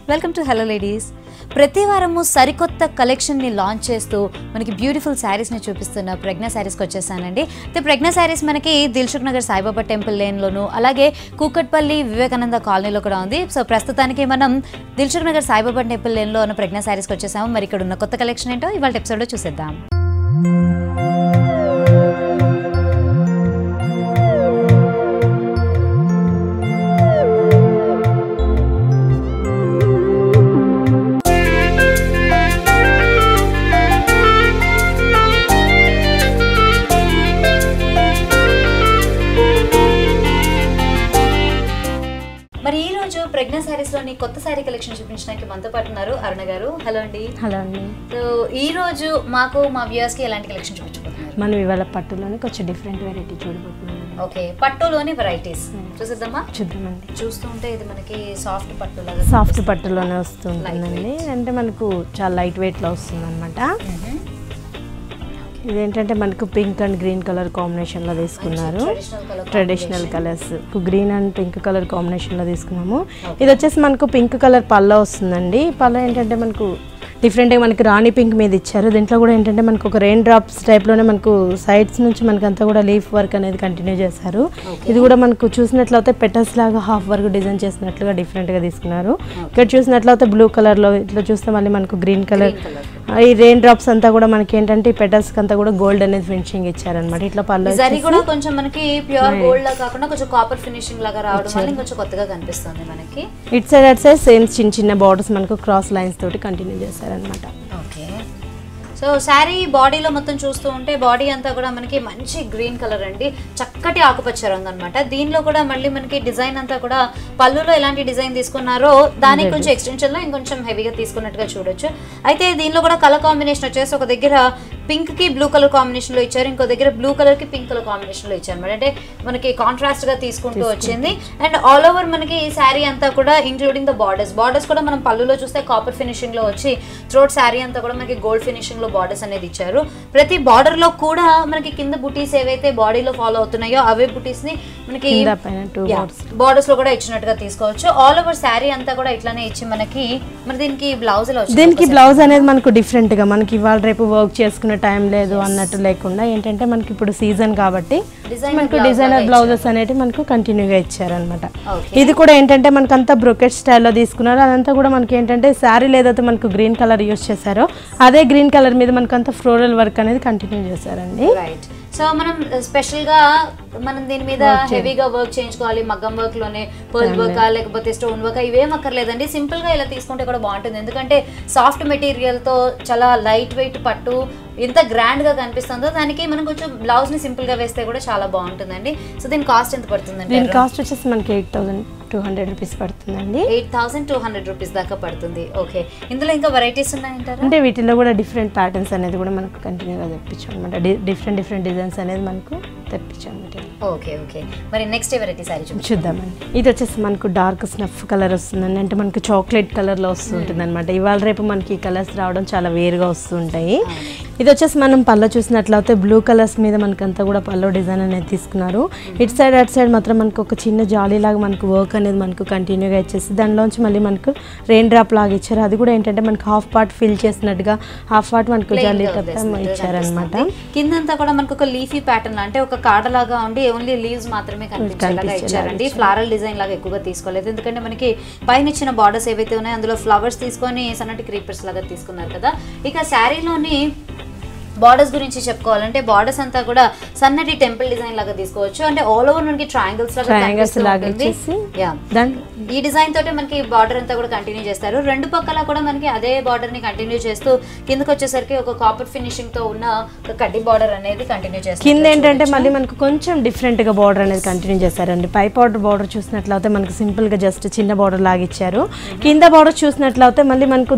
Welcome to hello ladies. ప్రతి వారము సరికొత్త కలెక్షన్ని లాంచ్ చేస్తూ మనకి బ్యూటిఫుల్ శారీస్ని చూపిస్తున్న ప్రజ్ఞ శారీస్కి వచ్చేసానండి. అయితే ప్రజ్ఞ శారీస్ మనకి దిల్సుఖ్ నగర్ సాయిబాబా టెంపుల్ లేన్లోను అలాగే కూకట్పల్లి వివేకానంద కాలనీలో కూడా ఉంది. సో ప్రస్తుతానికి మనం దిల్సుఖ్ నగర్ సాయిబాబా టెంపుల్ లేన్లో ఉన్న ప్రజ్ఞ శారీస్కి వచ్చేసాము. మరి ఇక్కడ ఉన్న కొత్త కలెక్షన్ ఏంటో ఇవాళ ఎపిసోడ్లో చూసేద్దాం. మరి ఈ రోజు ప్రజ్ఞ శారీస్ లోని కొత్త శారీ కలెక్షన్ చూపించడానికి మనతో పాటు ఉన్నారు అరుణ గారు. హలో అండి. హలో అండి. సో ఈ రోజు మాకు మా వ్యూయర్స్ కి ఎలాంటి కలెక్షన్ చూపించబోతున్నారు? మనం ఇవాళ పట్టులోనే కొంచెం డిఫరెంట్ వెరైటీ చూడబోతున్నాం. ఓకే, పట్టులోని వెరైటీస్ చూసేద్దామా? చూద్దామండి. చూస్తుంటే ఇది మనకి సాఫ్ట్ పట్టు లాగా, సాఫ్ట్ పట్టులోనే వస్తుంటుందండి. అంటే మనకు చాలా లైట్ వెయిట్ లో వస్తుంది అనమాట. ఇదేంటంటే మనకు పింక్ అండ్ గ్రీన్ కలర్ కాంబినేషన్లో తీసుకున్నారు. Traditional colours green and pink colour కాంబినేషన్లో తీసుకున్నాము. ఇది వచ్చేసి మనకు పింక్ కలర్ పళ్ళ వస్తుందండి. పళ్ళ ఏంటంటే మనకు డిఫరెంట్గా మనకి రాణి పింక్ మీద ఇచ్చారు. దీంట్లో కూడా ఏంటంటే మనకు ఒక రెయిన్ డ్రాప్స్ టైప్లోనే మనకు సైడ్స్ నుంచి మనకు అంతా కూడా లీఫ్ వర్క్ అనేది కంటిన్యూ చేశారు. ఇది కూడా మనకు చూసినట్లయితే పెటల్స్ లాగా హాఫ్ వర్క్ డిజైన్ చేసినట్లుగా డిఫరెంట్గా తీసుకున్నారు. ఇక్కడ చూసినట్లయితే బ్లూ కలర్లో, ఇట్లా చూస్తే మళ్ళీ మనకు గ్రీన్ కలర్, ఈ రెయిన్ డ్రాప్స్ అంతా కూడా మనకి ఏంటంటే ఈ పెటల్స్ అంతా కూడా గోల్డ్ అనేది ఫినిషింగ్ ఇచ్చారనమాట. ఇట్లా పళ్ళు కూడా కొంచెం మనకి ప్యూర్ గోల్డ్ లా కాకుండా కొంచెం కాపర్ ఫినిషింగ్ లాగా రావడం వల్ల కొంచెం కొత్తగా కనిపిస్తుంది మనకి. It side at side same చిన్న చిన్న బార్డర్స్ మనకు క్రాస్ లైన్స్ తోటి కంటిన్యూ చేశారనమాట. ఓకే, సో శారీ బాడీలో మొత్తం చూస్తూ ఉంటే బాడీ అంతా కూడా మనకి మంచి గ్రీన్ కలర్ అండి, చక్కటి ఆకుపచ్చ రంగు అనమాట. దీనిలో కూడా మళ్ళీ మనకి డిజైన్ అంతా కూడా పళ్ళులో ఎలాంటి డిజైన్ తీసుకున్నారో దానికి కొంచెం ఎక్స్టెన్షన్ లో ఇంకొంచెం హెవీగా తీసుకున్నట్టుగా చూడొచ్చు. అయితే దీనిలో కూడా కలర్ కాంబినేషన్ వచ్చేసి ఒక దగ్గర పింక్ కి బ్లూ కలర్ కాంబినేషన్ లో ఇచ్చారు, ఇంకో దగ్గర బ్లూ కలర్ కి పింక్ కలర్ కాంబినేషన్ లో ఇచ్చారు అనమాట. అంటే మనకి కాంట్రాస్ట్ గా తీసుకుంటూ వచ్చింది. అండ్ ఆల్ ఓవర్ మనకి ఈ శారీ అంతా కూడా ఇంక్లూడింగ్ ద బార్డర్స్ కూడా మనం పళ్ళులో చూస్తే కాపర్ ఫినిషింగ్ లో వచ్చి త్రోట్ శారీ అంతా కూడా మనకి గోల్డ్ ఫినిషింగ్ లో బార్డర్స్ అనేది ఇచ్చారు. ప్రతి బార్డర్ లో కూడా మనకి కింద బుటీస్ ఏవైతే బాడీలో ఫాలో అవుతున్నాయో అవే బుటీస్ ని మనకి బార్డర్స్ లో కూడా ఇచ్చినట్టుగా తీసుకోవచ్చు. ఆల్ ఓవర్ శారీ అంతా కూడా ఇట్లానే ఇచ్చి మనకి మరి దీనికి బ్లౌజ్ అనేది మనకు డిఫరెంట్ గా, మనకి ఇవాళ రేపు వర్క్ చేసుకునే టైం లేదు అన్నట్టు లేకుండా ఏంటంటే మనకి ఇప్పుడు సీజన్ కాబట్టి మనకు డిజైనర్ బ్లౌజెస్ అనేవి మనకు కంటిన్యూగా ఇచ్చారనమాట. ఇది కూడా ఏంటంటే మనకు అంతా బ్రొకెట్ స్టైల్లో తీసుకున్నారు. అదంతా కూడా మనకి ఏంటంటే శారీలో ఏదైతే మనకు గ్రీన్ కలర్ యూజ్ చేశారో అదే గ్రీన్ కలర్ మీద మనకు అంతా ఫ్లోరల్ వర్క్ అనేది కంటిన్యూ చేశారండి. సో మనం స్పెషల్ గా మనం దీని మీద హెవీగా వర్క్ చేయించుకోవాలి, మగ్గం వర్క్ లోనే పర్ల్ వర్క్ లేకపోతే స్టోన్ వర్క్ ఇవేం అక్కర్లేదండి. సింపుల్ గా ఇలా తీసుకుంటే కూడా బాగుంటుంది. ఎందుకంటే సాఫ్ట్ మెటీరియల్ తో చాలా లైట్ వెయిట్ పట్టు ఎంత గ్రాండ్ గా కనిపిస్తుందో దానికి మనం కొంచెం బ్లౌజ్ ని సింపుల్ గా వేస్తే కూడా చాలా బాగుంటుందండి. సో దీని కాస్ట్ ఎంత పడుతుందండి? దీని కాస్ట్ వచ్చేసి మనకి 8,200 రూపీస్ పడుతుందండి. 8,200 రూపీస్ దాకా పడుతుంది. ఓకే, ఇందులో ఇంకా వెరైటీస్ ఉన్నాయంటారా? అంటే వీటిలో కూడా డిఫరెంట్ ప్యాటర్న్స్ అనేది కూడా మనకు కంటిన్యూగా తెప్పించాం అనమాట. డిఫరెంట్ డిజైన్స్ అనేది మనకు తెప్పించాం. ఓకే ఓకే, మరి నెక్స్ట్ వెరైటీ సారీ చూద్దామండి. ఇది వచ్చేసి మనకు డార్క్ స్నఫ్ కలర్ వస్తుందండి. అంటే మనకు చాక్లెట్ కలర్ లో వస్తుంటుంది అనమాట. ఇవాళ రేపు మనకి ఈ కలర్స్ రావడం చాలా వేరుగా వస్తుంటాయి. ఇది వచ్చేసి మనం పళ్ళు చూసినట్లయితే బ్లూ కలర్స్ మీద మనకంతా కూడా పళ్ళు డిజైన్ అనేది తీసుకున్నారు. ఇటు సైడ్ అటు సైడ్ మాత్రం మనకు ఒక చిన్న జాలీ లాగా మనకు వర్క్ అనేది మనకు కంటిన్యూగా ఇచ్చేసి దానిలోంచి మళ్ళీ మనకు రెయిన్ డ్రాప్ లాగా ఇచ్చారు. అది కూడా ఏంటంటే మనకు హాఫ్ పార్ట్ ఫిల్ చేసినట్టుగా హాఫ్ పార్ట్ మనకు జాలీ ఇచ్చారనమాట. కిందంతా కూడా మనకు ఒక లీఫీ ప్యాటర్న్, అంటే ఒక కాడలాగా ఉండి ఓన్లీ లీవ్స్ మాత్రమే కనిపించేలాగా ఇచ్చారండి. ఫ్లారల్ డిజైన్ లాగా ఎక్కువగా తీసుకోలేదు, ఎందుకంటే మనకి పైన ఇచ్చిన బార్డర్స్ ఏవైతే ఉన్నాయో అందులో ఫ్లవర్స్ తీసుకొని సన్నటి క్రీపర్స్ లాగా తీసుకున్నారు కదా. ఇక శారీలోని బార్డర్స్ గురించి చెప్పుకోవాలంటే బార్డర్స్ అంతా కూడా సన్నటి టెంపుల్ డిజైన్ లాగా తీసుకోవచ్చు. అంటే ఆల్ ఓవర్ మనకి ట్రయాంగిల్స్ లాగా ఈ డిజైన్ తోటి మనకి బార్డర్ అంతా కూడా కంటిన్యూ చేస్తారు. రెండు పక్కల కూడా మనకి అదే బార్డర్ ని కంటిన్యూ చేస్తూ కిందకి వచ్చేసరికి ఒక కాపర్ ఫినిషింగ్ తో ఉన్న ఒక కడ్డీ బార్డర్ అనేది కంటిన్యూ చేస్తారు. కింద ఏంటంటే మళ్ళీ మనకు కొంచెం డిఫరెంట్ గా బార్డర్ అనేది కంటిన్యూ చేశారండి. పై బార్డర్ చూసినట్లయితే మనకు సింపుల్ గా జస్ట్ చిన్న బార్డర్ లాగా ఇచ్చారు. కింద బార్డర్ చూసినట్లయితే మళ్ళీ మనకు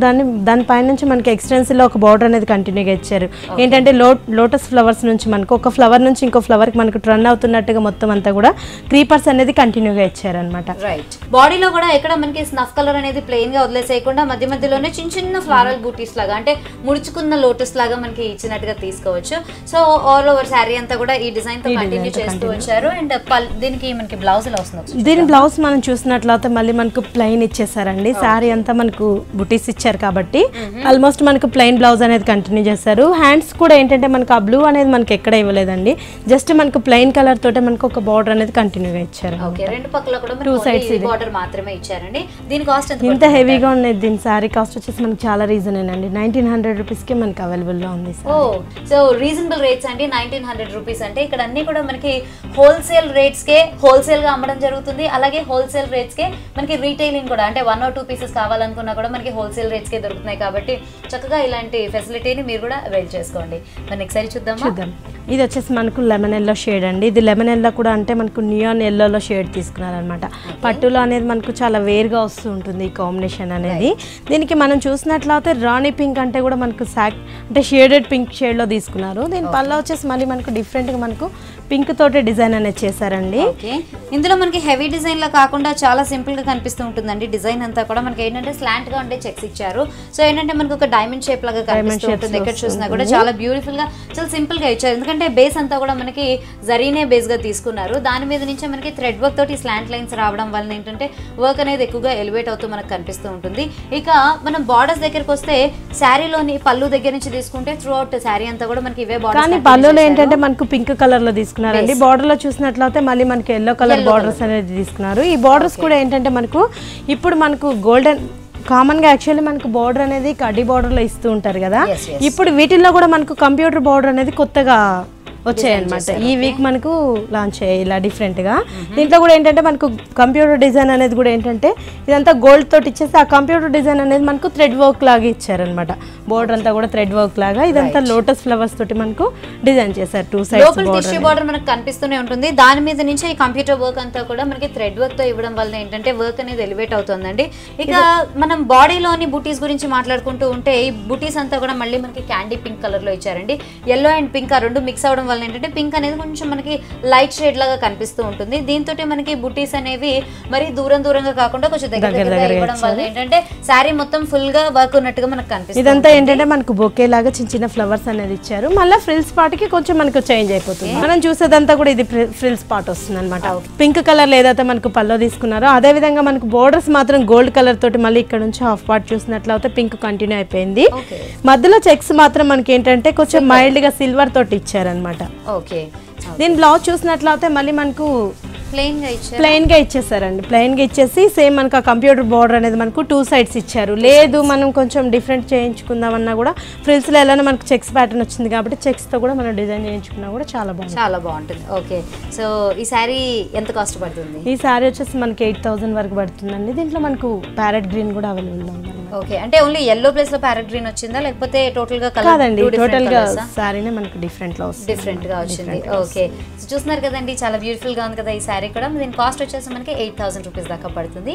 దాని పైనుంచి మనకి ఎక్స్టెన్సివ్ లో ఒక బార్డర్ అనేది కంటిన్యూగా ఇచ్చారు. ఏంటంటే లోటస్ ఫ్లవర్స్ నుంచి మనకు ఒక ఫ్లవర్ నుంచి ఇంకో ఫ్లవర్కి మనకు రన్ అవుతున్నట్టుగా మొత్తం అంతా కూడా క్రీపర్స్ అనేది కంటిన్యూగా ఇచ్చారనమాట. రైట్, బాడీలో కూడా ఎక్కడ మనకి స్నఫ్ కలర్ అనేది ప్లెయిన్ గా వదిలేసేయకుండా మధ్య మధ్యలోనే చిన్న చిన్న ఫ్లారల్ బూటీస్ లాగా అంటే ముడుచుకున్న లోటస్ లాగా మనకి ఇచ్చినట్టుగా తీసుకోవచ్చు. సో ఆల్ ఓవర్ శారీ అంతా కూడా ఈ డిజైన్ తో కంటిన్యూ చేస్తూ వచ్చారు. అండ్ దీనికి మనకి బ్లౌజ్ ఎలా వస్తుంది? దీని బ్లౌజ్ మనం చూసినట్లయితే మళ్ళీ మనకు ప్లెయిన్ ఇచ్చేసారండి. శారీ అంతా మనకు బుటీస్ ఇచ్చారు కాబట్టి ఆల్మోస్ట్ మనకు ప్లెయిన్ బ్లౌజ్ అనేది కంటిన్యూ చేస్తారు. హ్యాండ్స్ కూడా ఏంటంటే మనకు ఆ బ్లూ అనేది మనకి ఎక్కడ ఇవ్వలేదండి, జస్ట్ మనకు ప్లెయిన్ కలర్ తోటే మనకు ఒక బార్డర్ అనేది కంటిన్యూగా ఇచ్చారు. ఓకే, రెండు పక్కల కూడా టూ సైడ్స్ బార్డర్ మాత్రమే ఇచ్చారండి. దీని కాస్ట్ ఎంత? ఇంత హెవీగా ఉన్నది దీని శారీ కాస్ట్ వచ్చేసి మనకి చాలా రీజనేనండి. 1900 రూపీస్కి మనకి అవైలబుల్లో ఉంది. సో రీజనబుల్ రేట్స్ అండి, 1900 రూపీస్. అంటే ఇక్కడ అన్ని కూడా మనకి హోల్సేల్ రేట్స్ కే హోల్సేల్ గా అమ్మడం జరుగుతుంది. అలాగే హోల్సేల్ రేట్స్ కే మనకి రీటైలింగ్ కూడా అంటే 1 or 2 పీసెస్ కావాలనుకున్నా కూడా మనకి హోల్సేల్ రేట్స్ కే దొరుకుతున్నాయి. కాబట్టి చక్కగా ఇలాంటి ఫెసిలిటీని మీరు కూడా అవైల్ చేసుకోండి. మరి నెక్స్ట్ సారీ చూద్దాం. ఇది వచ్చేసి మనకు లెమన్ ఎల్లో షేడ్ అండి. ఇది లెమన్ ఎల్లో కూడా అంటే మనకు నియాన్ ఎల్లోలో షేడ్ తీసుకున్నారనమాట. పట్టులో అనేది మనకు చాలా వేరుగా వస్తూ ఉంటుంది ఈ కాంబినేషన్ అనేది. దీనికి మనం చూసినట్లయితే రాణి పింక్ అంటే కూడా మనకు అంటే షేడెడ్ పింక్ షేడ్లో తీసుకున్నారు. దీని పళ్ళ వచ్చేసి మళ్ళీ మనకు డిఫరెంట్గా మనకు పింక్ తోటి డిజైన్ అనేది చేశారండి. ఇందులో మనకి హెవీ డిజైన్ లా కాకుండా చాలా సింపుల్ గా కనిపిస్తూ ఉంటుందండి. డిజైన్ అంతా కూడా మనకి ఏంటంటే స్లాంట్ గా ఉండే చెక్స్ ఇచ్చారు. సో ఏంటంటే మనకు ఒక డైమండ్ షేప్ లాగా కనిపిస్తూ ఉంటుంది. ఎక్కడ చూసినా కూడా చాలా బ్యూటిఫుల్ గా చాలా సింపుల్ గా ఇచ్చారు. ఎందుకంటే బేస్ అంతా కూడా మనకి జరీనే బేస్ గా తీసుకున్నారు. దాని మీద నుంచి మనకి థ్రెడ్ వర్క్ తోటి స్లాంట్ లైన్స్ రావడం వల్ల ఏంటంటే వర్క్ అనేది ఎక్కువగా ఎలివేట్ అవుతూ మనకు కనిపిస్తూ ఉంటుంది. ఇక మనం బార్డర్స్ దగ్గరకు వస్తే శారీలోని పళ్ళు దగ్గర నుంచి తీసుకుంటే త్రూ అవుట్ శారీ అంతా కూడా మనకి ఇవే బార్డర్స్. కానీ పళ్ళులో ఏంటంటే మనకు పింక్ కలర్ లో తీసుకున్నారండి. బార్డర్ లో చూసినట్లయితే మళ్ళీ మనకి ఎల్లో కలర్ బార్డర్స్ అనేది తీసుకున్నారు. ఈ బార్డర్స్ కూడా ఏంటంటే మనకు ఇప్పుడు మనకు గోల్డెన్ కామన్ గా యాక్చువల్లీ మనకు బార్డర్ అనేది కడ్డీ బార్డర్ లో ఇస్తూ ఉంటారు కదా. ఇప్పుడు వీటిల్లో కూడా మనకు కంప్యూటర్ బార్డర్ అనేది కొత్తగా వచ్చాయన్నమాట. ఈ వీక్ మనకు లాంచ్ అయ్యాయి ఇలా డిఫరెంట్గా. దీంట్లో కూడా ఏంటంటే మనకు కంప్యూటర్ డిజైన్ అనేది కూడా ఏంటంటే ఇదంతా గోల్డ్ తోటి ఇచ్చేసి ఆ కంప్యూటర్ డిజైన్ అనేది మనకు థ్రెడ్ వర్క్ లాగా ఇచ్చారనమాట. బోర్డర్ అంతా కూడా థ్రెడ్ వర్క్ లాగా ఇదంతా లోటస్ ఫ్లవర్స్ తోటి మనకు డిజైన్ చేశారు. 2 సైడ్స్ బార్డర్ మనకు కనిపిస్తూనే ఉంటుంది. దాని మీద నుంచి ఈ కంప్యూటర్ వర్క్ అంతా కూడా మనకి థ్రెడ్ వర్క్ తో ఇవ్వడం వల్ల ఏంటంటే వర్క్ అనేది ఎలివేట్ అవుతుందండి. ఇక మనం బాడీలోని బూటీస్ గురించి మాట్లాడుకుంటూ ఉంటే ఈ బూటీస్ అంతా కూడా మళ్ళీ మనకి క్యాండీ పింక్ కలర్ లో ఇచ్చారండి. ఎల్లో అండ్ పింక్ ఆ రెండు మిక్స్ అవడం వల్ల ఏంటంటే పింక్ అనేది కొంచెం మనకి లైట్ షేడ్ లాగా కనిపిస్తూ ఉంటుంది. దీంతో మనకి బుటీస్ అనేవి మరి దూరంగా కాకుండా కొంచెం దగ్గర ఇవ్వడం వల్ల ఏంటంటే శారీ మొత్తం ఫుల్ గా వర్క్ ఉన్నట్టుగా మనకు కనిపిస్తుంది. ఇదంతా ఏంటంటే మనకు బొకే లాగా చిన్న చిన్న ఫ్లవర్స్ అనేది ఇచ్చారు. మళ్ళీ ఫ్రిల్స్ పార్ట్ కి కొంచెం మనకు చేంజ్ అయిపోతుంది. మనం చూసేదంతా కూడా ఇది ఫ్రిల్స్ పార్ట్ వస్తుంది అనమాట. పింక్ కలర్ ఏదైతే మనకు పల్లో తీసుకున్నారో అదే విధంగా మనకు బోర్డర్స్ మాత్రం గోల్డ్ కలర్ తోటి మళ్ళీ ఇక్కడ నుంచి హాఫ్ పార్ట్ చూసినట్లయితే పింక్ కంటిన్యూ అయిపోయింది. మధ్యలో చెక్స్ మాత్రం మనకి ఏంటంటే కొంచెం మైల్డ్ గా సిల్వర్ తోటి ఇచ్చారనమాట. దీని బ్లౌజ్ చూసినట్లయితే మళ్ళీ మనకు ప్లెయిన్ గా ఇచ్చేసారండి. ప్లెయిన్ గా ఇచ్చేసి సేమ్ మనకు ఆ కంప్యూటర్ బార్డర్ అనేది మనకు 2 సైడ్స్ ఇచ్చారు. లేదు మనం కొంచెం డిఫరెంట్ చేయించుకుందామన్నా కూడా ఫ్రిల్స్ లో ఎలానో మనకు చెక్స్ ప్యాటర్న్ వచ్చింది కాబట్టి చెక్స్ తో కూడా మనం డిజైన్ చేయించుకున్నా కూడా చాలా బాగుంటుంది. ఓకే, సో ఈ సారీ ఎంత కాస్ట్ పడుతుంది? ఈ సారీ వచ్చేసి మనకి 8000 వరకు పడుతుందండి. దీంట్లో మనకు ప్యారెట్ గ్రీన్ కూడా అవైలబుల్ ఉంది. ఓకే, అంటే ఓన్లీ ఎల్లో ప్లేస్ లో ప్యారెట్ గ్రీన్ వచ్చిందా లేకపోతే టోటల్ గా కలర్? కాదండి, టోటల్ గా సారీనే మనకు డిఫరెంట్ గా వచ్చింది. ఓకే, చూస్తున్నారు కదండి, చాలా బ్యూటిఫుల్ గా ఉంది కదా ఈ సారీ కూడా. దీని కాస్ట్ వచ్చేసి మనకి 8000 రూపీస్ దాకా పడుతుంది.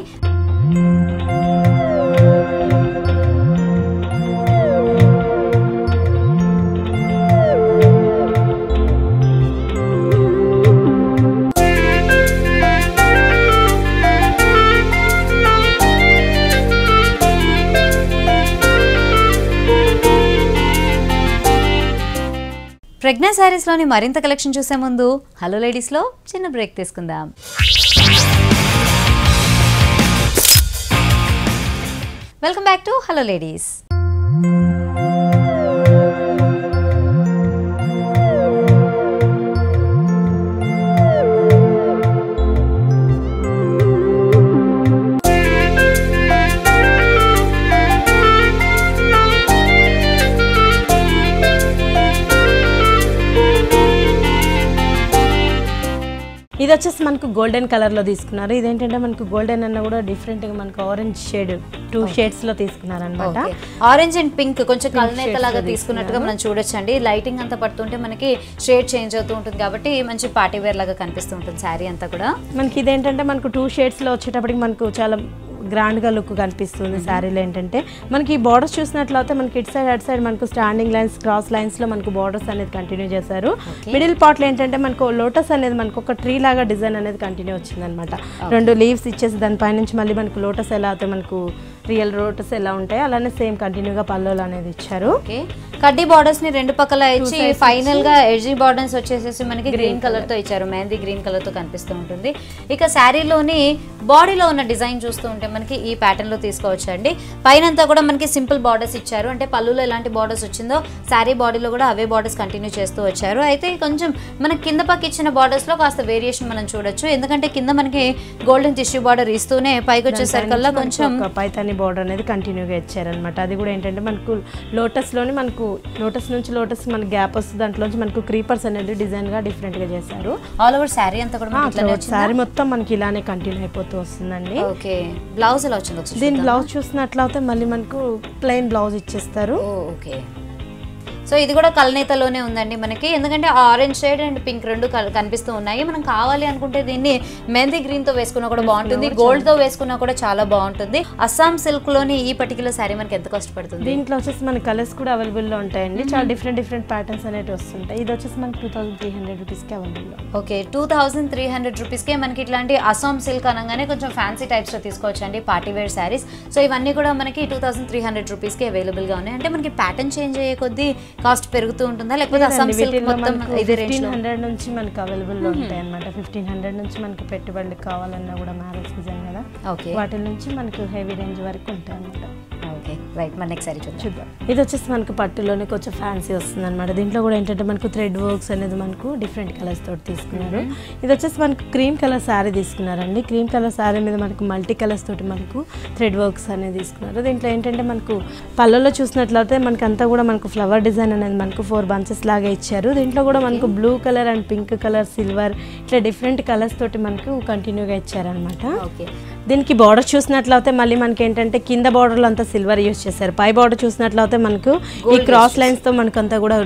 ప్రజ్ఞా శారీస్లోని మరింత కలెక్షన్ చూసే ముందు హలో లేడీస్లో చిన్న బ్రేక్ తీసుకుందాం. Welcome back to hello ladies. ఇది వచ్చేసి మనకు గోల్డెన్ కలర్ లో తీసుకున్నారు. ఇదేంటంటే మనకు గోల్డెన్ అన్న కూడా డిఫరెంట్ గా మనకు ఆరెంజ్ షేడ్ 2 షేడ్స్ లో తీసుకున్నారు అనమాట. ఆరెంజ్ అండ్ పింక్ కొంచెం కలనేత లాగా తీసుకున్నట్టుగా మనం చూడొచ్చండి. లైటింగ్ అంతా పడుతుంటే మనకి షేడ్ చేంజ్ అవుతూ ఉంటుంది కాబట్టి మంచి పార్టీ వేర్ లాగా కనిపిస్తూ ఉంటుంది శారీ అంతా కూడా. మనకి ఇదేంటంటే మనకు 2 షేడ్స్ లో వచ్చేటప్పటికి మనకు చాలా గ్రాండ్గా లుక్ కనిపిస్తుంది శారీలో. ఏంటంటే మనకి ఈ బార్డర్స్ చూసినట్లయితే మనకి ఇటు సైడ్ అటు సైడ్ మనకు స్టాండింగ్ లైన్స్ క్రాస్ లైన్స్లో మనకు బార్డర్స్ అనేది కంటిన్యూ చేశారు. మిడిల్ పార్ట్లో ఏంటంటే మనకు లోటస్ అనేది మనకు ఒక ట్రీ లాగా డిజైన్ అనేది కంటిన్యూ వచ్చిందనమాట. 2 లీవ్స్ ఇచ్చేసి దానిపైనుంచి మళ్ళీ మనకు లోటస్ ఎలా అయితే మనకు రియల్ లోటస్ ఎలా ఉంటాయి అలానే సేమ్ కంటిన్యూగా పల్లోలు అనేది ఇచ్చారు. కడ్డీ బార్డర్స్ ని 2 పక్కల ఇచ్చి ఫైనల్ గా ఎడ్జీ బార్డర్స్ వచ్చేసేసి మనకి గ్రీన్ కలర్ తో ఇచ్చారు. మెహందీ గ్రీన్ కలర్ తో కనిపిస్తూ ఉంటుంది. ఇక శారీలోని బాడీలో ఉన్న డిజైన్ చూస్తూ ఉంటే మనకి ఈ ప్యాటర్న్ లో తీసుకోవచ్చు అండి. పైన అంతా కూడా మనకి సింపుల్ బార్డర్స్ ఇచ్చారు. అంటే పళ్ళులో ఎలాంటి బార్డర్స్ వచ్చిందో శారీ బాడీలో కూడా అవే బార్డర్స్ కంటిన్యూ చేస్తూ వచ్చారు. అయితే కొంచెం మన కింద పక్క ఇచ్చిన బార్డర్స్ లో కాస్త వేరియేషన్ మనం చూడొచ్చు. ఎందుకంటే కింద మనకి గోల్డెన్ టిష్యూ బార్డర్ ఇస్తూనే పైకి వచ్చేసరికల్లా కొంచెం పైతాని బార్డర్ అనేది కంటిన్యూగా ఇచ్చారనమాట. అది కూడా ఏంటంటే మనకు లోటస్లోని మనకు లోటస్ నుంచి లోటస్ మనకి గ్యాప్ వస్తుంది. దాంట్లోంచి మనకు క్రీపర్స్ అనేది డిజైన్ గా డిఫరెంట్ గా చేశారు. ఆల్ ఓవర్ శారీ అంతా కూడా శారీ మొత్తం మనకి ఇలానే కంటిన్యూ అయిపోతూ వస్తుందండి. ఓకే, బ్లౌజ్ ఎలా వచ్చింది? దీని బ్లౌజ్ చూసినట్లయితే మళ్ళీ మనకు ప్లెయిన్ బ్లౌజ్ ఇచ్చేస్తారు. ఓకే, సో ఇది కూడా కల్నేతలోనే ఉందండి మనకి. ఎందుకంటే ఆరెంజ్ షేడ్ అండ్ పింక్ 2 కనిపిస్తూ ఉన్నాయి. మనం కావాలి అనుకుంటే దీన్ని మెహందీ గ్రీన్ తో వేసుకున్నా కూడా బాగుంటుంది, గోల్డ్ తో వేసుకున్నా కూడా చాలా బాగుంటుంది. అస్సాం సిల్క్ లోని ఈ పర్టికులర్ శారీ మనకి ఎంత కాస్ట్ పడుతుంది? దీంట్లో వచ్చేసి మన కలర్స్ కూడా అవైలబుల్ లో ఉంటాయండి. చాలా డిఫరెంట్ ప్యాటర్న్స్ అనేవి వస్తుంటాయి. ఇది వచ్చేసి మనకి 2300 రూపీస్కి అవైలబుల్. ఓకే, 2300 రూపీస్కే మనకి ఇట్లాంటి అస్సాం సిల్క్ అనగానే కొంచెం ఫ్యాన్సీ టైప్స్ లో తీసుకోవచ్చు అండి, పార్టీ వేర్ శారీస్. సో ఇవన్నీ కూడా మనకి 2300 రూపీస్కి అవైలబుల్ గా ఉన్నాయి. అంటే మనకి ప్యాటర్న్ చేంజ్ అయ్యే కొద్దీ కాస్ట్ పెరుగుతూ ఉంటుందా, లేకపోతే అస్సాం సిల్క్ మొత్తం ఇదే రేంజ్ లో 1500 నుంచి మనకి అవైలబుల్ లో ఉంటాయి అన్నమాట. 1500 నుంచి మనకి పెట్టుబడులకు కావాలన్నా కూడా మ్యారేజ్ సీజన్ కదా, వాటి నుంచి మనకి హెవీ రేంజ్ వరకు ఉంటాయి అన్నమాట. Okay, right. మన నెక్స్ట్ సారీ చూద్దాం. ఇది వచ్చేసి మనకు పట్టులోనే కొంచెం ఫ్యాన్సీ వస్తుంది అనమాట. దీంట్లో కూడా ఏంటంటే మనకు థ్రెడ్ వర్క్స్ అనేది మనకు డిఫరెంట్ కలర్స్ తోటి తీసుకున్నారు. ఇది వచ్చేసి మనకు క్రీమ్ కలర్ శారీ తీసుకున్నారండి. క్రీమ్ కలర్ శారీ మీద మనకు మల్టీ కలర్స్ తోటి మనకు థ్రెడ్ వర్క్స్ అనేది తీసుకున్నారు. దీంట్లో ఏంటంటే మనకు పళ్ళలో చూసినట్లయితే మనకి అంతా కూడా మనకు ఫ్లవర్ డిజైన్ అనేది మనకు 4 బంచెస్ లాగా ఇచ్చారు. దీంట్లో కూడా మనకు blue colour and pink colour, silver ఇట్లా డిఫరెంట్ కలర్స్ తోటి మనకు కంటిన్యూగా ఇచ్చారనమాట. దీనికి బార్డర్ చూసినట్లయితే మళ్ళీ మనకి ఏంటంటే కింద బార్డర్లో అంతా సిల్వర్ యూజ్ చేశారు. పై బార్డర్ చూసినట్లయితే మనకు ఈ క్రాస్ లైన్స్ తో మనకు అంతా కూడా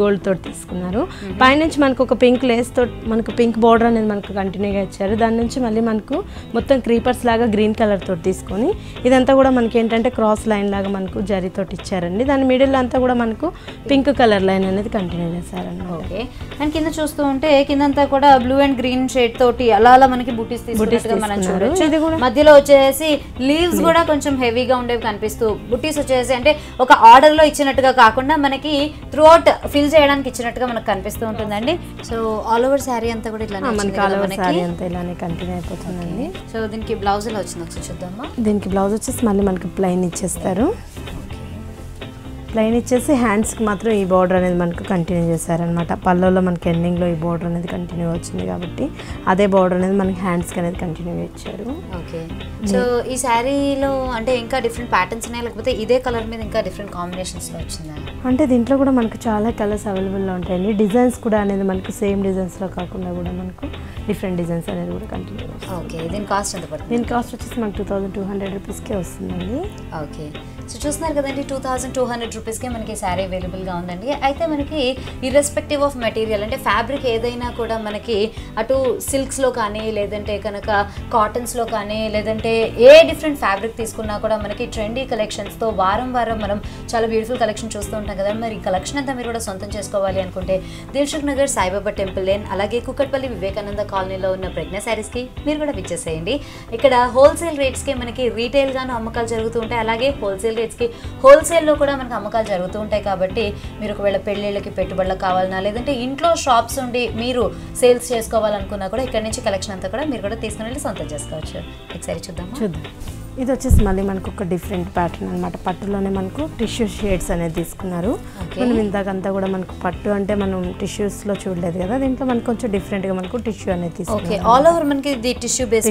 గోల్డ్ తోటి తీసుకున్నారు. పైనుంచి మనకు ఒక పింక్ లేస్ తోటి మనకు పింక్ బార్డర్ అనేది మనకు కంటిన్యూగా ఇచ్చారు. దాని నుంచి మళ్ళీ మనకు మొత్తం క్రీపర్స్ లాగా గ్రీన్ కలర్ తోటి తీసుకొని ఇదంతా కూడా మనకి ఏంటంటే క్రాస్ లైన్ లాగా మనకు జరీ తోటి ఇచ్చారండి. దాని మిడిల్ అంతా కూడా మనకు పింక్ కలర్ లైన్ అనేది కంటిన్యూ చేశారండి. ఓకే, అండ్ కింద చూస్తూ ఉంటే కిందంతా కూడా బ్లూ అండ్ గ్రీన్ షేడ్ తోటి అలా మనకి బూటీస్ తీసుకున్నట్టుగా మనం చూడొచ్చు. ఇది కూడా మధ్యలో వచ్చేసి లీవ్స్ కూడా కొంచెం హెవీగా ఉండేవి కనిపిస్తూ, బుటీస్ వచ్చేసి అంటే ఒక ఆర్డర్ లో ఇచ్చినట్టుగా కాకుండా మనకి త్రూ అవుట్ ఫిల్ చేయడానికి ఇచ్చినట్టుగా మనకు కనిపిస్తూ ఉంటుందండి. సో ఆల్ ఓవర్ శారీ అంతా కూడా ఇట్లానే ఇలానే కంటిన్యూ అయిపోతుందండి. సో దీనికి బ్లౌజ్ ఎలా వచ్చింది ఒకసారి చూద్దామా. దీనికి బ్లౌజ్ వచ్చేసి మళ్ళీ మనకి ప్లెయిన్ ఇచ్చేస్తారు. ప్లెయిన్ ఇచ్చేసి హ్యాండ్స్కి మాత్రం ఈ బార్డర్ అనేది మనకు కంటిన్యూ చేశారనమాట. పళ్ళలో మనకి ఎండింగ్లో ఈ బార్డర్ అనేది కంటిన్యూ వచ్చింది కాబట్టి అదే బార్డర్ అనేది మనకి హ్యాండ్స్కి అనేది కంటిన్యూ ఇచ్చారు. ఓకే, సో ఈ శారీలో అంటే ఇంకా డిఫరెంట్ ప్యాటర్న్స్ ఉన్నాయి, లేకపోతే ఇదే కలర్ మీద ఇంకా డిఫరెంట్ కాంబినేషన్స్లో వచ్చిందా? అంటే దీంట్లో కూడా మనకు చాలా కలర్స్ అవైలబుల్లో ఉంటాయండి. డిజైన్స్ కూడా అనేది మనకు సేమ్ డిజైన్స్లో కాకుండా కూడా మనకు డిఫరెంట్ డిజైన్స్ అనేది కూడా కంటిన్యూ వస్తుంది. ఓకే, దీని కాస్ట్ ఎంత పడుతుంది? దీని కాస్ట్ వచ్చేసి మనకు 2200 రూపీస్కే వస్తుందండి. ఓకే, సో చూస్తున్నారు కదండి 2200 రూపీస్కే మనకి శారీ అవైలబుల్గా ఉందండి. అయితే మనకి ఇర్రెస్పెక్టివ్ ఆఫ్ మెటీరియల్ అంటే ఫ్యాబ్రిక్ ఏదైనా కూడా మనకి అటు సిల్క్స్లో కానీ లేదంటే కనుక కాటన్స్లో కానీ లేదంటే ఏ డిఫరెంట్ ఫ్యాబ్రిక్ తీసుకున్నా కూడా మనకి ట్రెండీ కలెక్షన్స్తో వారం మనం చాలా బ్యూటిఫుల్ కలెక్షన్ చూస్తూ ఉంటాం కదా. మరి ఈ కలెక్షన్ అంతా మీరు కూడా సొంతం చేసుకోవాలి అనుకుంటే దిల్సుఖ్ నగర్ సాయిబాబా టెంపుల్ లేన్ అలాగే కుక్కట్పల్లి వివేకానంద కాలనీలో ఉన్న ప్రజ్ఞా శారీస్కి మీరు కూడా విచ్చేసేయండి. ఇక్కడ హోల్సేల్ రేట్స్కి మనకి రీటైల్గాను అమ్మకాలు జరుగుతూ ఉంటాయి, అలాగే హోల్సేల్ రేట్స్కి హోల్సేల్లో కూడా మనకి అమ్మకాలు జరుగుతూ ఉంటాయి. కాబట్టి మీరు ఒకవేళ పెళ్ళిళ్ళకి పెట్టుబడులకు కావాలన్నా లేదంటే ఇంట్లో షాప్స్ ఉండి మీరు సేల్స్ చేసుకోవాలనుకున్నా కూడా ఇక్కడ నుంచి కలెక్షన్ అంతా కూడా మీరు కూడా తీసుకుని వెళ్ళి సొంతం చేసుకోవచ్చు. ఒకసారి చూద్దాం. ఇది వచ్చేసి మళ్ళీ మనకు ఒక డిఫరెంట్ ప్యాటర్న్ అనమాట. పట్టులోనే మనకు టిష్యూ షేడ్స్ అనేది తీసుకున్నారు. మనం ఇంతకంతా కూడా మనకు పట్టు అంటే మనం టిష్యూస్లో చూడలేదు కదా, దీంట్లో మనకు కొంచెం డిఫరెంట్గా మనకు టిష్యూ అనేది తీసుకున్నారు. ఆల్ ఓవర్ మనకి టిష్యూ బేస్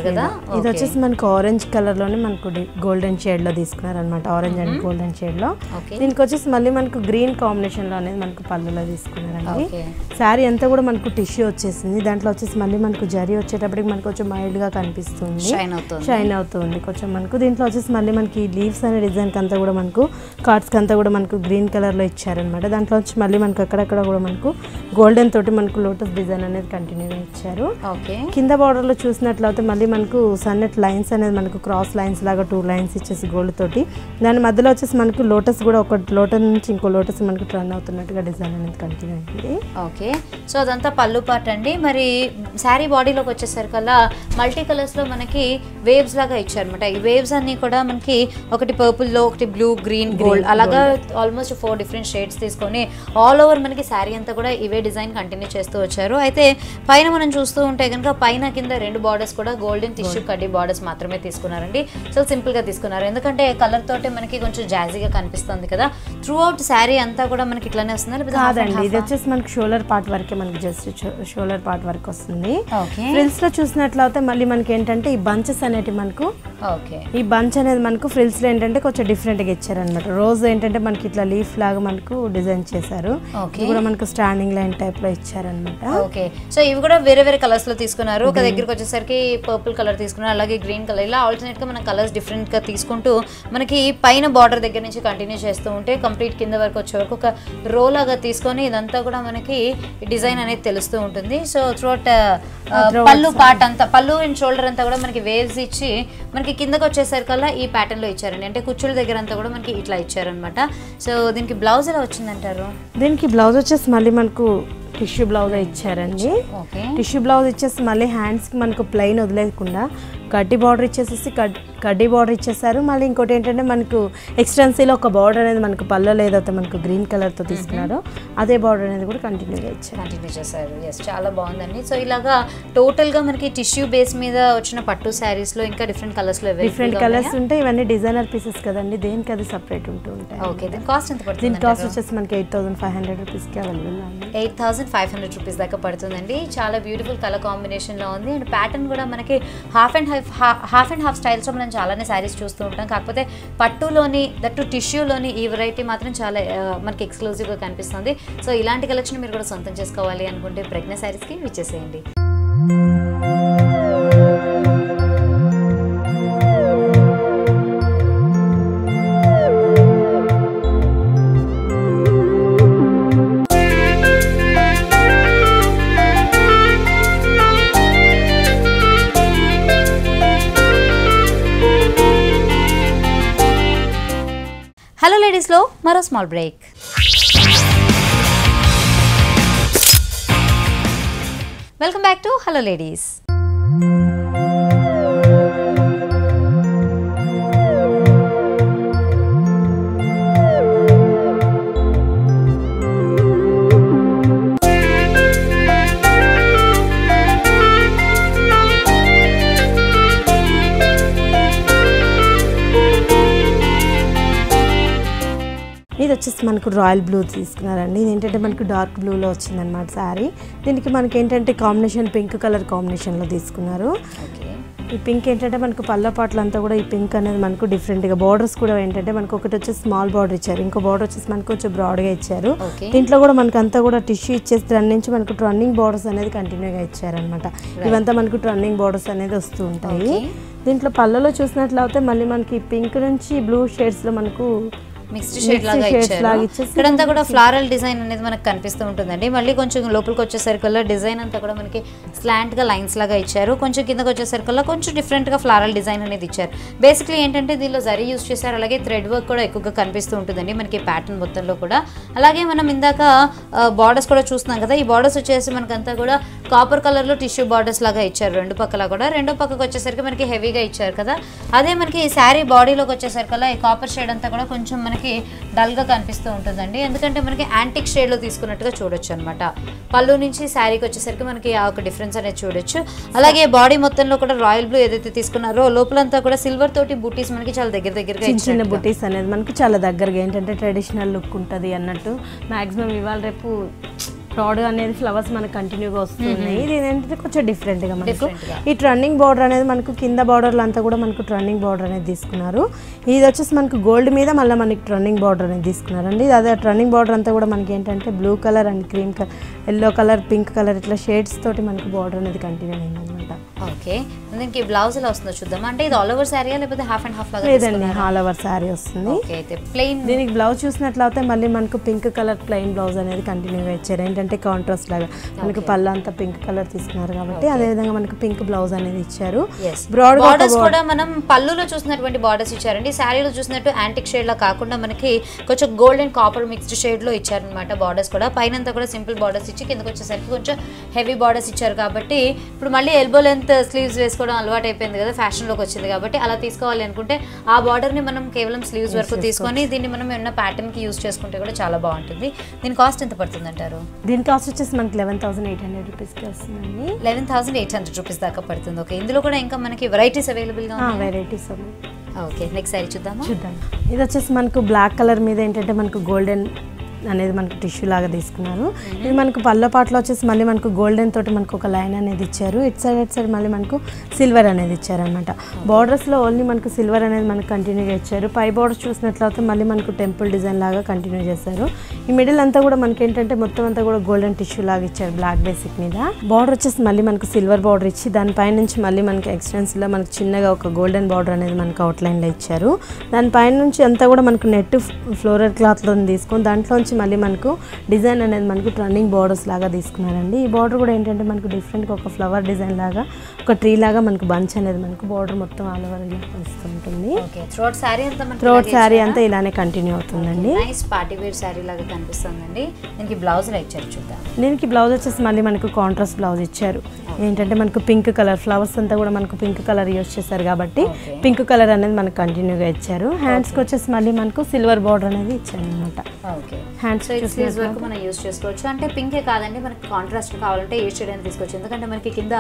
కదా. ఇది వచ్చేసి మనకు ఆరెంజ్ కలర్లోనే మనకు గోల్డెన్ షేడ్లో తీసుకున్నారు అనమాట. ఆరెంజ్ అండ్ గోల్డెన్ షేడ్లో. దీనికి వచ్చేసి మళ్ళీ మనకు గ్రీన్ కాంబినేషన్లో అనేది మనకు పళ్ళులో తీసుకున్నారండి. శారీ అంతా కూడా మనకు టిష్యూ వచ్చేసింది. దాంట్లో వచ్చేసి మళ్ళీ మనకు జరీ వచ్చేటప్పటికి మనకు కొంచెం మైల్డ్గా కనిపిస్తుంది, షైన్ అవుతుంది కొంచెం మనకు దీంట్లో వచ్చేసి మళ్ళీ మనకి లీవ్స్ అనే డిజైన్కి అంతా కూడా మనకు కార్డ్స్కి అంతా కూడా మనకు గ్రీన్ కలర్లో ఇచ్చారనమాట. దాంట్లో వచ్చి మళ్ళీ మనకు అక్కడక్కడ కూడా మనకు గోల్డెన్ తోటి మనకు లోటస్ డిజైన్ అనేది కంటిన్యూగా ఇచ్చారు. ఓకే, కింద బార్డర్లో చూసినట్లయితే మళ్ళీ మనకు సన్నెట్ లైన్స్ అనేది మనకు క్రాస్ లైన్స్ లాగా 2 లైన్స్ ఇచ్చేసి గోల్డ్ తోటి, దాని మధ్యలో వచ్చేసి మనకు లోటస్ కూడా ఒక లోటస్ నుంచి ఇంకో లోటస్ మనకు టర్న్ అవుతున్నట్టుగా డిజైన్ అనేది కంటిన్యూ అయింది. ఓకే, సో అదంతా పళ్ళు పార్ట్ అండి. మరి శారీ బాడీలోకి వచ్చేసరికల్లా మల్టీ కలర్స్లో మనకి వేవ్స్ లాగా ఇచ్చారనమాట. ఈ వేవ్స్ అన్నీ కూడా మనకి ఒకటి పర్పుల్లో, ఒకటి బ్లూ, గ్రీన్, గోల్డ్ అలాగా ఆల్మోస్ట్ 4 డిఫరెంట్ షేడ్స్ తీసుకొని ఆల్ ఓవర్ మనకి శారీ అంతా కూడా ఇవే డిజైన్ కంటిన్యూ చేస్తూ వచ్చారు. అయితే పైన మనం చూస్తూ ఉంటే కనుక పైన కింద 2 బార్డర్స్ కూడా గోల్డెన్ టిష్యూ కడ్డీ బార్డర్స్ మాత్రమే తీసుకున్నారండి. సో సింపుల్గా తీసుకున్నారు, ఎందుకంటే కలర్ తోటే మనకి కొంచెం జాజీగా కనిపిస్తుంది కదా. త్రూ అవుట్ శారీ అంతా కూడా మనకి ఇట్లానే వస్తుంది కాదండి, ఇది వచ్చేసి మనకి షోల్డర్ పార్ట్ వరకే, మనకి జస్ట్ షోల్డర్ పార్ట్ వరకు వస్తుంది. ఫ్రిల్స్ లో చూసినట్లయితే మళ్ళీ మనకి ఏంటంటే ఈ బంచెస్ అనేవి మనకు ఈ బంచ్ అనేది మనకు ఫ్రిల్స్ లో ఏంటంటే కొంచెం డిఫరెంట్ గా ఇచ్చారనమాట. రోజ్ ఏంటంటే మనకి ఇట్లా లీఫ్ లాగా మనకు డిజైన్ చేశారు. ఇది కూడా మనకు స్టాండింగ్ లైన్ టైప్ లో ఇచ్చారనమాట. ఓకే, సో ఇవి కూడా వేరే వేరే కలర్స్ లో తీసుకున్నారు. ఒక దగ్గరికి వచ్చేసరికి పర్పుల్ కలర్ తీసుకున్నారు, అలాగే గ్రీన్ కలర్, ఇలా ఆల్టర్నేట్ గా మనం కలర్స్ డిఫరెంట్ గా తీసుకుంటూ మనకి పైన బార్డర్ దగ్గర నుంచి కంటిన్యూ చేస్తూ ఉంటే కంప్లీట్ కింద వరకు వచ్చే వరకు ఒక రో లాగా తీసుకొని ఇదంతా కూడా మనకి డిజైన్ అనేది తెలుస్తూ ఉంటుంది. సో త్రూఅవుట్ పళ్ళు పార్ట్ అంతా, పళ్ళు అండ్ షోల్డర్ అంతా కూడా మనకి వేవ్స్ ఇచ్చి మనకి కిందకి వచ్చేసరికల్లా ఈ ప్యాటర్న్ లో ఇచ్చారండి. అంటే కుచ్చుల దగ్గర అంతా కూడా మనకి ఇట్లా ఇచ్చారనమాట. సో దీనికి బ్లౌజ్ ఎలా వచ్చిందంటారు? దీనికి బ్లౌజ్ వచ్చేసి మళ్ళీ మనకు టిష్యూ బ్లౌజ్ ఇచ్చారండి. టిష్యూ బ్లౌజ్ ఇచ్చేసి మళ్ళీ హ్యాండ్స్కి మనకు ప్లెయిన్ వదిలేకుండా కడ్డీ బార్డర్ ఇచ్చేసేసి కడ్డీ బార్డర్ ఇచ్చేసారు. మళ్ళీ ఇంకోటి ఏంటంటే మనకు ఎక్స్టెన్సీలో ఒక బార్డర్ అనేది మనకు పళ్ళలో ఏదైతే మనకు గ్రీన్ కలర్తో తీసుకున్నారో అదే బార్డర్ అనేది కూడా కంటిన్యూ చేశారు. ఎస్, చాలా బాగుందండి. సో ఇలాగా టోటల్గా మనకి టిష్యూ బేస్ మీద వచ్చిన పట్టు శారీస్లో ఇంకా డిఫరెంట్ కలర్స్లో డిఫరెంట్ కలర్స్ ఉంటాయి. ఇవన్నీ డిజైనర్ పీసెస్ కదండి, దేనికి అది సపరేట్ ఉంటూ ఉంటాయి. ఓకే, దీని కాస్ట్ ఎంత పడుతుంది? దీని కాస్ట్ వచ్చేసి మనకి 8,500 రూపీస్కి అవైలబుల్ ఉంది. 8,500 రూపీస్ దాకా పడుతుందండి. చాలా బ్యూటిఫుల్ కలర్ కాంబినేషన్లో ఉంది. అండ్ ప్యాటర్న్ కూడా మనకి హాఫ్ అండ్ హాఫ్ స్టైల్స్లో మనం చాలానే శారీస్ చూస్తూ ఉంటాం. కాకపోతే పట్టులోని దట్టు టిష్యూలోని ఈ వెరైటీ మాత్రం చాలా మనకి ఎక్స్క్లూజివ్గా కనిపిస్తుంది. సో ఇలాంటి కలెక్షన్ మీరు కూడా సొంతం చేసుకోవాలి అనుకుంటే ప్రజ్ఞ శారీస్కి విచ్చేసేయండి. హలో లేడీస్లో మరో small break. Welcome back to hello ladies. ఇది వచ్చేసి మనకు రాయల్ బ్లూ తీసుకున్నారండి. ఇది ఏంటంటే మనకు డార్క్ బ్లూలో వచ్చిందనమాట శారీ. దీనికి మనకి ఏంటంటే కాంబినేషన్ పింక్ కలర్ కాంబినేషన్లో తీసుకున్నారు. ఈ పింక్ ఏంటంటే మనకు పళ్ళ పాటలు అంతా కూడా ఈ పింక్ అనేది మనకు డిఫరెంట్గా, బార్డర్స్ కూడా ఏంటంటే మనకు ఒకటి వచ్చేసి స్మాల్ బార్డర్ ఇచ్చారు, ఇంకో బార్డర్ వచ్చేసి మనకు కొంచెం బ్రాడ్గా ఇచ్చారు. దీంట్లో కూడా మనకు అంతా కూడా టిష్యూ ఇచ్చేసి దాని నుంచి మనకు రన్నింగ్ బార్డర్స్ అనేది కంటిన్యూగా ఇచ్చారనమాట. ఇవంతా మనకు రన్నింగ్ బార్డర్స్ అనేది వస్తూ ఉంటాయి. దీంట్లో పళ్ళలో చూసినట్లయితే మళ్ళీ మనకి పింక్ నుంచి బ్లూ షేడ్స్లో మనకు మిక్స్డ్ షేడ్ లాగా ఇచ్చారు. ఇక్కడంతా కూడా ఫ్లారల్ డిజైన్ అనేది మనకు కనిపిస్తూ ఉంటుందండి. మళ్ళీ కొంచెం లోపలికి వచ్చేసరికల్లా డిజైన్ అంతా కూడా మనకి స్లాంట్ గా లైన్స్ లాగా ఇచ్చారు. కొంచెం కిందకి వచ్చేసరికల్లా కొంచెం డిఫరెంట్ గా ఫ్లారల్ డిజైన్ అనేది ఇచ్చారు. బేసిక్లీ ఏంటంటే దీనిలో జరీ యూస్ చేశారు, అలాగే థ్రెడ్ వర్క్ కూడా ఎక్కువగా కనిపిస్తూ ఉంటుందండి మనకి ప్యాటర్న్ మొత్తంలో కూడా. అలాగే మనం ఇందాక బార్డర్స్ కూడా చూస్తున్నాం కదా, ఈ బార్డర్స్ వచ్చేసి మనకంతా కూడా కాపర్ కలర్ లో టిష్యూ బార్డర్స్ లాగా ఇచ్చారు. రెండు పక్కల కూడా రెండో పక్కకు వచ్చేసరికి మనకి హెవీగా ఇచ్చారు కదా. అదే మనకి శారీ బాడీలోకి వచ్చేసరికల్లా ఈ కాపర్ షేడ్ అంతా కూడా కొంచెం మనకి డల్ గా కనిపిస్తూ ఉంటుందండి, ఎందుకంటే మనకి యాంటిక్ షేడ్ లో తీసుకున్నట్టుగా చూడొచ్చు అనమాట. పళ్ళు నుంచి శారీకి వచ్చేసరికి మనకి ఆ ఒక డిఫరెన్స్ అనేది చూడొచ్చు. అలాగే బాడీ మొత్తంలో కూడా రాయల్ బ్లూ ఏదైతే తీసుకున్నారో లోపలంతా కూడా సిల్వర్ తోటి బూటీస్ మనకి చాలా దగ్గరగా చిన్న బూటీస్ అనేది మనకి చాలా దగ్గరగా ఏంటంటే ట్రెడిషనల్ లుక్ ఉంటుంది అన్నట్టు. మాక్సిమం ఇవాళ రేపు ప్రాడ్ అనేది ఫ్లవర్స్ మనకు కంటిన్యూగా వస్తున్నాయి. ఇది ఏంటంటే కొంచెం డిఫరెంట్గా మనకు ఈ ట్రన్నింగ్ బార్డర్ అనేది మనకు కింద బార్డర్లో అంతా కూడా మనకు ట్రన్నింగ్ బార్డర్ అనేది తీసుకున్నారు. ఇది వచ్చేసి మనకు గోల్డ్ మీద మళ్ళీ మనకి ట్రన్నింగ్ బార్డర్ అనేది తీసుకున్నారండి. అదే ట్రన్నింగ్ బార్డర్ అంతా కూడా మనకి ఏంటంటే blue colour and cream colour, yellow colour, pink colour ఇట్లా షేడ్స్ తోటి మనకు బార్డర్ అనేది కంటిన్యూ అయింది అనమాట. ఓకే, దీనికి బ్లౌజ్ ఎలా వస్తుందో చూద్దాం. అంటే ఇది ఆల్ ఓవర్ శారీ లేకపోతే హాఫ్ అండ్ హాఫ్ లాగా? లేదండి, ఆల్ ఓవర్ శారీ వస్తుంది. ఓకే, అయితే ప్లెయిన్. దీనికి బ్లౌజ్ చూసినట్లయితే మళ్ళీ మనకు పింక్ కలర్ ప్లెయిన్ బ్లౌజ్ అనేది కంటిన్యూగా ఇచ్చారు. ఏంటంటే కాంట్రాస్ట్ లాగా మనకు పళ్ళు అంతా పింక్ కలర్ తీసుకున్నారు కాబట్టి అదే విధంగా మనకు పింక్ బ్లౌజ్ అనేది ఇచ్చారు. బ్రాడ్ బార్డర్స్ కూడా మనం పళ్ళులో చూసినటువంటి బార్డర్స్ ఇచ్చారండి. శారీలో చూసినట్టు యాంటిక్ షేడ్ లా కాకుండా మనకి కొంచెం gold and copper mixed shade లో ఇచ్చారనమాట. బార్డర్స్ కూడా పైన కూడా సింపుల్ బార్డర్స్ ఇచ్చి కిందకి వచ్చేసరికి కొంచెం హెవీ బార్డర్స్ ఇచ్చారు. కాబట్టి ఇప్పుడు మళ్ళీ ఎల్బో లెంత్ స్లీవ్స్ వేసుకోవడం అలవాటు అయిపోయింది కదా, ఫ్యాషన్ లోకి వచ్చింది కాబట్టి అలా తీసుకోవాలి అనుకుంటే ఆ బార్డర్ ని మనం కేవలం స్లీవ్స్ వరకు తీసుకొని దీన్ని మనం ఏమన్నా ప్యాటర్న్ కి యూజ్ చేసుకుంటే కూడా చాలా బాగుంటుంది. దీని కాస్ట్ ఎంత పడుతుంది అంటారు? దీని కాస్ట్ వచ్చేసి మనకి 11,800 రూపీస్కి వస్తుందండి. 11,800 రూపీస్ దాకా పడుతుంది. ఓకే, ఇందులో కూడా ఇంకా మనకి వెరైటీస్ అవైలబుల్ గా ఉన్నాయి. వెరైటీస్ ఓకే, నెక్స్ట్ సారీ చూద్దాం. ఇది వచ్చేసి మనకు బ్లాక్ కలర్ మీద ఏంటంటే మనకు గోల్డెన్ అనేది మనకు టిష్యూ లాగా తీసుకున్నారు. ఇది మనకు పళ్ళ పాటలో వచ్చేసి మళ్ళీ మనకు గోల్డెన్ తోటి మనకు ఒక లైన్ అనేది ఇచ్చారు. ఇటు సైడ్ మళ్ళీ మనకు సిల్వర్ అనేది ఇచ్చారనమాట. బార్డర్స్లో ఓన్లీ మనకు సిల్వర్ అనేది మనకు కంటిన్యూగా ఇచ్చారు. పై బార్డర్స్ చూసినట్లయితే మళ్ళీ మనకు టెంపుల్ డిజైన్ లాగా కంటిన్యూ చేశారు. ఈ మిడిల్ అంతా కూడా మనకి ఏంటంటే మొత్తం అంతా కూడా గోల్డెన్ టిష్యూ లాగా ఇచ్చారు బ్లాక్ బేసిక్ మీద. బార్డర్ వచ్చేసి మళ్ళీ మనకు సిల్వర్ బార్డర్ ఇచ్చి దానిపై నుంచి మళ్ళీ మనకి ఎక్స్టెన్స్లో మనకు చిన్నగా ఒక గోల్డెన్ బార్డర్ అనేది మనకు అవుట్లైన్లో ఇచ్చారు. దానిపైన నుంచి అంతా కూడా మనకు నెట్ ఫ్లోరల్ క్లాత్లో తీసుకొని దాంట్లోంచి మళ్ళీ మనకు డిజైన్ అనేది మనకు రన్నింగ్ బార్డర్స్ లాగా తీసుకున్నారండి. ఈ బార్డర్ కూడా ఏంటంటే మనకు డిఫరెంట్గా ఒక ఫ్లవర్ డిజైన్ లాగా ఒక ట్రీ లాగా మనకు బంచ్ అనేది మనకు బార్డర్ మొత్తం ఆల్ ఓవర్ వస్తుంటుంది. థ్రోట్ శారీ అంతా ఇలానే కంటిన్యూ అవుతుందండి. పార్టీ వేర్ శారీ లాగా కనిపిస్తుందండి. దీనికి బ్లౌజ్ ఇచ్చారు చూద్దాం. దీనికి బ్లౌజ్ వచ్చేసి మళ్ళీ మనకు కాంట్రాస్ట్ బ్లౌజ్ ఇచ్చారు. ఏంటంటే మనకు పింక్ కలర్ ఫ్లవర్స్ అంతా కూడా మనకు పింక్ కలర్ యూజ్ చేశారు కాబట్టి పింక్ కలర్ అనేది మనకు కంటిన్యూగా ఇచ్చారు. హ్యాండ్స్కి వచ్చేసి మళ్ళీ మనకు సిల్వర్ బార్డర్ అనేది ఇచ్చారు అనమాట. హ్యాండ్స్ స్లీవ్స్ వరకు మనం యూజ్ చేసుకోవచ్చు. అంటే పింకే కాదండి, మనకి కాంట్రాస్ట్ కావాలంటే ఏ షేడ్ అయినా తీసుకోవచ్చు. ఎందుకంటే మనకి కింద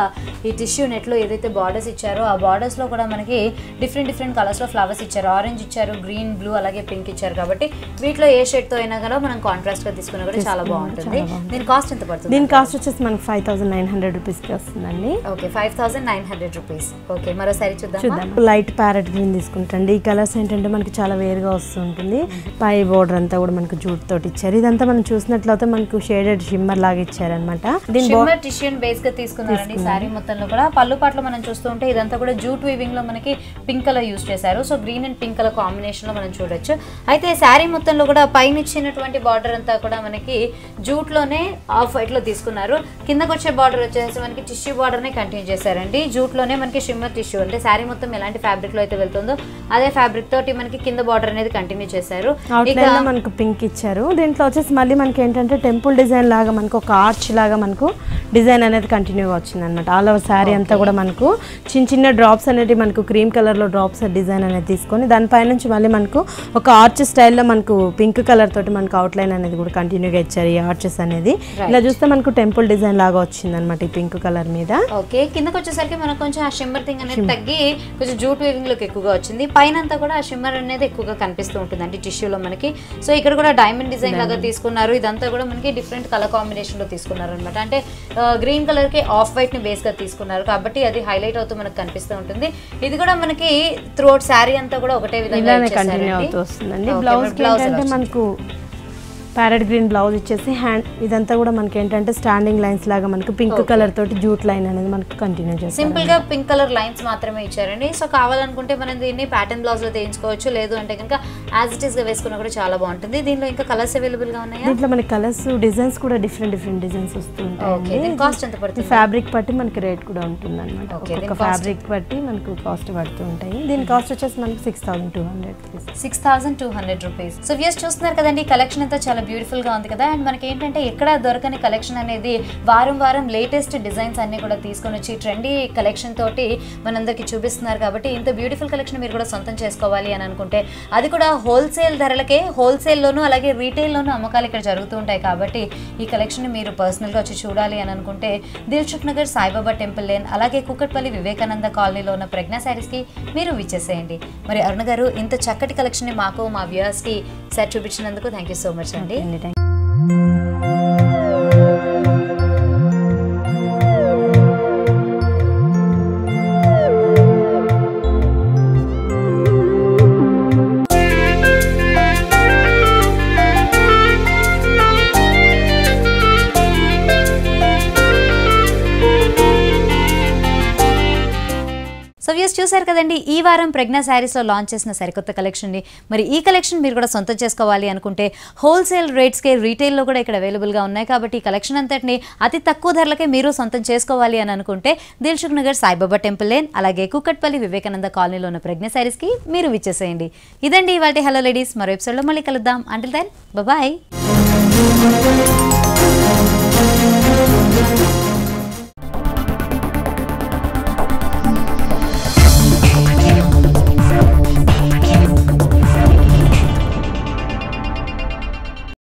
ఈ టిష్యూ నెట్లో ఏదైతే బార్డర్స్ ఇచ్చారో ఆ బార్డర్స్ లో కూడా మనకి డిఫరెంట్ కలర్స్ లో ఫ్లవర్స్ ఇచ్చారు. ఆరెంజ్ ఇచ్చారు, గ్రీన్, బ్లూ అలాగే పింక్ ఇచ్చారు. కాబట్టి వీటిలో ఏ షేడ్ తో అయినా కూడా మనం కాంట్రాస్ట్ గా తీసుకున్నా కూడా చాలా బాగుంటుంది. దీని కాస్ట్ ఎంత పడుతుంది? దీని కాస్ట్ వచ్చేసి మనకి 5,900 రూపీస్కి వస్తుందండి. Okay, 5,900 rupees. ఓకే, మరోసారి చూద్దాం. లైట్ ప్యారెట్ గ్రీన్ తీసుకుంటండి. ఈ కలర్స్ ఏంటంటే మనకి చాలా వేరుగా వస్తుంటుంది. పై బోర్డర్ అంతా కూడా మనకు జూట్ తోటి ఇచ్చారు. ఇదంతా మనం చూసినట్లయితే మనకు షేడెడ్ షిమ్మర్ లాగా ఇచ్చారనమాట. షిమ్మర్ టిష్యూ బేస్ గా తీసుకున్నారండి సారీ మొత్తంలో కూడా. పళ్ళు పాటలో మనం చూస్తుంటే ఇదంతా కూడా జూట్ వీవింగ్ లో మనకి పింక్ కలర్ యూజ్ చేశారు. So green and pink colour combination లో మనం చూడొచ్చు. అయితే సారీ మొత్తంలో కూడా పైన ఇచ్చినటువంటి బార్డర్ అంతా కూడా మనకి జూట్ లోనే ఆఫ్ వైట్ లో తీసుకున్నారు. కిందకు వచ్చే బార్డర్ వచ్చేసి మనకి టిష్యూ బార్డర్ నే కంటిన్యూ చేశారండి. జూట్ లోనే మనకి షిమ్మర్ టిష్యూ అంటే సారీ మొత్తం ఎలాంటి ఫ్యాబ్రిక్ లో అయితే వెళ్తుందో అదే ఫ్యాబ్రిక్ తోటి మనకి కింద బార్డర్ అనేది కంటిన్యూ చేశారు. మనకు పింక్ ఇచ్చారు. దీంట్లో వచ్చేసి మళ్ళీ మనకి ఏంటంటే టెంపుల్ డిజైన్ లాగా మనకు ఒక ఆర్చ్ లాగా మనకు డిజైన్ అనేది కంటిన్యూగా వచ్చింది అనమాట. ఆల్ ఓవర్ శారీ అంతా కూడా మనకు చిన్న డ్రాప్స్ అనేది మనకు క్రీమ్ కలర్లో డ్రాప్స్ డిజైన్ అనేది తీసుకొని దానిపై నుంచి మళ్ళీ మనకు ఒక ఆర్చ్ స్టైల్లో మనకు పింక్ కలర్ తోటి మనకు అవుట్లైన్ అనేది కూడా కంటిన్యూగా ఇచ్చారు. ఈ ఆర్చెస్ అనేది ఇలా చూస్తే మనకు టెంపుల్ డిజైన్ లాగా వచ్చింది అనమాట ఈ పింక్ కలర్ మీద. ఓకే, కిందకి వచ్చేసరికి మనకు కొంచెం ఆ షిమ్మర్ థింగ్ అనేది తగ్గి కొంచెం జూట్ వీవింగ్ లోకి ఎక్కువగా వచ్చింది. పైన అంతా కూడా ఆ షిమ్మర్ అనేది ఎక్కువగా కనిపిస్తూ ఉంటుంది అంటే టిష్యూలో మనకి. సో ఇక్కడ కూడా డైమండ్ డిజైన్ లాగా తీసుకున్నారు. ఇదంతా కూడా మనకి డిఫరెంట్ కలర్ కాంబినేషన్ లో తీసుకున్నారు అనమాట. అంటే గ్రీన్ కలర్ కి ఆఫ్ వైట్ ని బేస్ గా తీసుకున్నారు కాబట్టి అది హైలైట్ అవుతూ మనకు కనిపిస్తూ ఉంటుంది. ఇది కూడా మనకి త్రూఅవుట్ శారీ అంతా కూడా ఒకటే విధంగా కంటిన్యూ అవుతూ వస్తుందండి. బ్లౌజ్ అంటే మనకు ప్యారెట్ గ్రీన్ బ్లౌజ్ ఇచ్చేసి హ్యాండ్ ఇదంతా కూడా మనకి ఏంటంటే స్టాండింగ్ లైన్స్ లాగా మనకు పింక్ కలర్ తోటి జూట్ లైన్ అనేది మనకు కంటిన్యూ చేస్తారు. సింపుల్ గా పింక్ కలర్ లైన్స్ మాత్రమే ఇచ్చారండి. సో కావాలనుకుంటే మనం దీన్ని ప్యాటర్న్ బ్లౌజ్ లో తీయించుకోవచ్చు. లేదు అంటే కనుక యాజ్ ఇట్ ఈస్ గా వేసుకున్నా కూడా చాలా బాగుంటుంది. దీనిలో ఇంకా కలర్స్ అవైలబుల్ గా ఉన్నాయి. దీంట్లో మనకి కలర్స్ డిజైన్స్ కూడా డిఫరెంట్ డిజైన్స్ వస్తుంటాయి. కాస్ట్ ఎంత పడుతుంది? ఫ్యాబ్రిక్ బట్టి మనకి రేట్ కూడా ఉంటుంది అనమాట. ఒక ఫ్యాబ్రిక్ బట్టి మనకు కాస్ట్ పడుతూ ఉంటాయి. దీని కాస్ట్ వచ్చేసి మనకి 6,200 రూపీస్. సో వ్యూస్ చూస్తున్నారు కదండి, కలెక్షన్ అంతా చాలా బ్యూటిఫుల్ గా ఉంది కదా. అండ్ మనకి ఏంటంటే ఎక్కడ దొరకని కలెక్షన్ అనేది వారం లేటెస్ట్ డిజైన్స్ అన్ని కూడా తీసుకొని వచ్చి ట్రెండీ కలెక్షన్ తోటి మనందరికి చూపిస్తున్నారు. కాబట్టి ఇంత బ్యూటిఫుల్ కలెక్షన్ మీరు కూడా సొంతం చేసుకోవాలి అని అనుకుంటే అది కూడా హోల్సేల్ ధరలకే, హోల్సేల్లోనూ అలాగే రీటైల్లోనూ అమ్మకాలు ఇక్కడ జరుగుతూ ఉంటాయి. కాబట్టి ఈ కలెక్షన్ మీరు పర్సనల్గా వచ్చి చూడాలి అని అనుకుంటే దిల్సుఖ్ నగర్ సాయిబాబా టెంపుల్ లేన్ అలాగే కుకట్పల్లి వివేకానంద కాలనీలో ఉన్న ప్రజ్ఞా శారీస్కి మీరు విచ్చేసేయండి. మరి అరుణ గారు ఇంత చక్కటి కలెక్షన్ని మాకు మా వ్యూవర్స్కి సెట్ చూపించినందుకు థ్యాంక్ యూ సో మచ్ అండి. చూసారు కదండి ఈ వారం ప్రజ్ఞ శారీస్లో లాంచ్ చేసిన సరికొత్త కలెక్షన్ని. మరి ఈ కలెక్షన్ మీరు కూడా సొంతం చేసుకోవాలి అనుకుంటే హోల్సేల్ రేట్స్కే రీటైల్లో కూడా ఇక్కడ అవైలబుల్గా ఉన్నాయి. కాబట్టి ఈ కలెక్షన్ అంతటిని అతి తక్కువ ధరలకే మీరు సొంతం చేసుకోవాలి అని అనుకుంటే దిల్సుఖ్ నగర్ సాయిబాబా టెంపుల్ లేన్ అలాగే కుక్కట్పల్లి వివేకానంద కాలనీలో ఉన్న ప్రజ్ఞ శారీస్కి మీరు విచ్చేసేయండి. ఇదండి ఇవాల్టి హలో లేడీస్. మరో ఎపిసోడ్లో మళ్ళీ కలుద్దాం. Until then bye.